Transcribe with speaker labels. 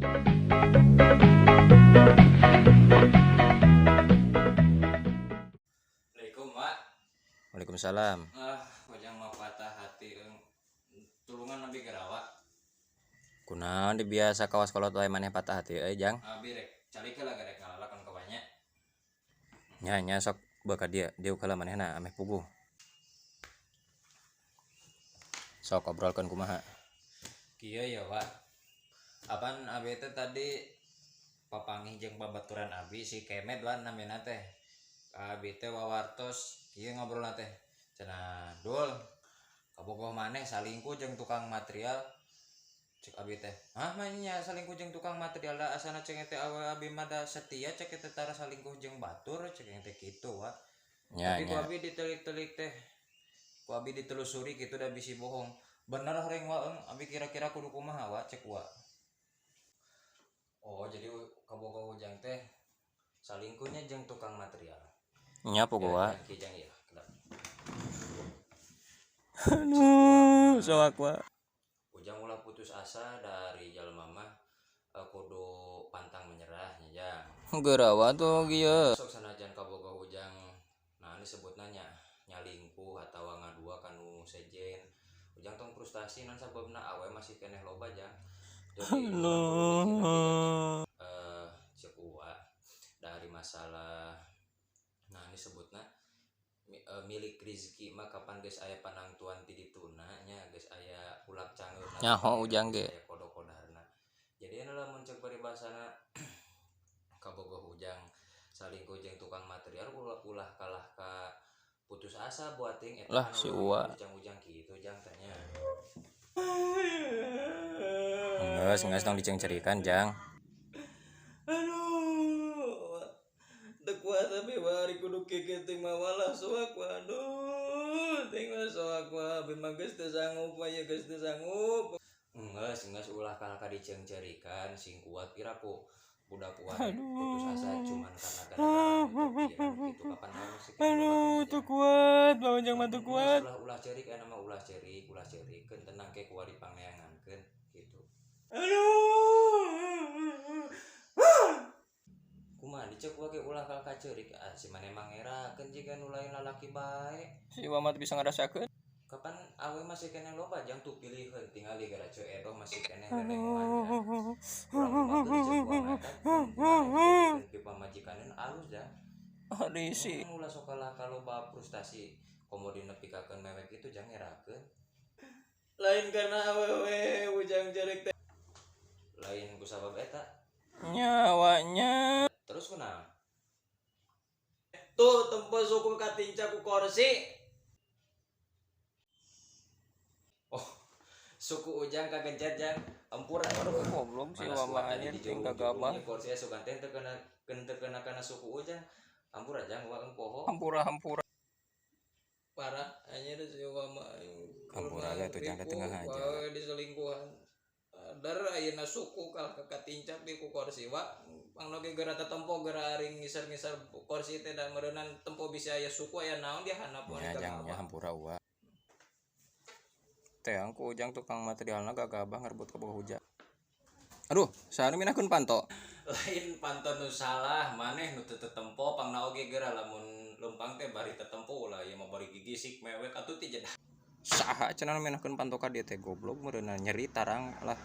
Speaker 1: Assalamualaikum, Wak.
Speaker 2: Waalaikumsalam.
Speaker 1: Wajang mah patah hati tulungan nabi garawa.
Speaker 2: Kunaon di biasa kawas kolot wae maneh patah hati Jang.
Speaker 1: Abi rek calikeula garek ngalalakan ka banyak.
Speaker 2: Nya sok beuka dia ukeula manehna ameh puguh. Sok obrolkeun kumaha.
Speaker 1: Kieu ya, Wak. Apaan abi teh tadi papanggih jeung babaturan abi si Kemet wa namina teh. Abi teh wawartos ieu ngobrolna teh. Cenah, Dul, kabogoh maneh salingkuh jeung tukang material. Cek abi teh, "Hah, nya salingkuh jeung tukang material da asana cek teh abi mah da setia cek teh tara salingkuh jeung batur cek teh kitu, Wak." Tapi ku abi ditelik-telik teh. Ku abi ditelusuri kitu da bisi bohong. Bener horeng wa abi kira-kira kudu kumaha wa cek wa. Oh, jadi kabogoh ujang teh salingkuhnya jeung tukang material.
Speaker 2: Nya puguh wa.
Speaker 1: Kijang ya.
Speaker 2: Aduh, soak wa.
Speaker 1: Ujang ulah putus asa dari jalma mah kudu pantang menyerah nya Jang.
Speaker 2: Geurawa tuh kieu.
Speaker 1: Sok sanajan kabogoh ujang nah disebutna nyalingkuh atawa ngadua kanu sejen. Ujang tong frustasi nan sababna awe masih keneh loba Jang. Jadi cek uwa dari masalah nah disebutna milik rezeki mah kapan geus aya panangtuan ti dituna nya geus aya ulag cangeun
Speaker 2: Nyaho ujang ge.
Speaker 1: kodok-kodarna. Jadi lamun cek paribasana kabogoh ujang salingkuh jeung tukang material ulah kalah ka putus asa buat ting eta
Speaker 2: lah si uwa.
Speaker 1: Ujang kitu Jang tanya.
Speaker 2: Geus tong dicengcerikan Jang.
Speaker 1: Aduh, teu kuat tapi bari kudu keketing mah walah soak wa. Aduh, tinggal soak wa, abi mah geus teu sanggup aya geus teu sanggup. Geus ulah kalah ka dicengcerikan sing kuat piraku budak kuat putus asa cuman karena gara-gara itu kapan tahu sih.
Speaker 2: Aduh, teu kuat, Bang Ujang mah teu kuat.
Speaker 1: Ulah cerik aya nama ulah cerik keun tenang ke kuari pangneangankeun gitu. Aduh. Kumaha dicek wae ulah kal kacerik si maneh mangerakeun jiga nu lain lalaki bae.
Speaker 2: Si Wamat bisa ngarasakeun.
Speaker 1: Kapan awe masih keneh loba Jang tuh pilihkeun tingali gara ceu edoh masih keneh lerengoan. Urang mah ke pamajikaneun alus Jang.
Speaker 2: Risi.
Speaker 1: Ulah sok kalah kaloba frustasi komo dinepikakeun mewek itu Jang ngerakeun. Lain karena awewe ujang cerik teh. Lain ku sabab eta.
Speaker 2: Nyawanya.
Speaker 1: Terus kunaon? Tuh tempo suku katinca ku kursi. Oh, suku ujang kagencet Jang. Ampura
Speaker 2: Goblok si Wama anjir ting gagabah.
Speaker 1: Kursi asukan teh teu kena kana suku ujang. Ampura Jang wa poho.
Speaker 2: Hampura.
Speaker 1: Parah anjir si Wama.
Speaker 2: Hampura ge tuh Jang tengah aja.
Speaker 1: Diselingkuhan. Dar ayeuna suku kal katincak di ku kursi wa. Pangna ge geura tetempo geura ring ngisar-ngisar kursi teh da meureunnan tempo bisa aya suku aya naon dia handap
Speaker 2: Ya Jang nya hampura wa. Teh angku ujang tukang materialna gagabah ngarebut ka bogoh ujang. Aduh, saha nu minahkeun panto?
Speaker 1: Lain pantun nu salah maneh nu teu tetempo pangna oge geura lamun lempang teh bari tetempo ulah ieu mah bari gigisik mewek atuh ti jedah.
Speaker 2: Saha cenah nu minahkeun panto ka dieu teh goblok meureunna nyeri tarang lah.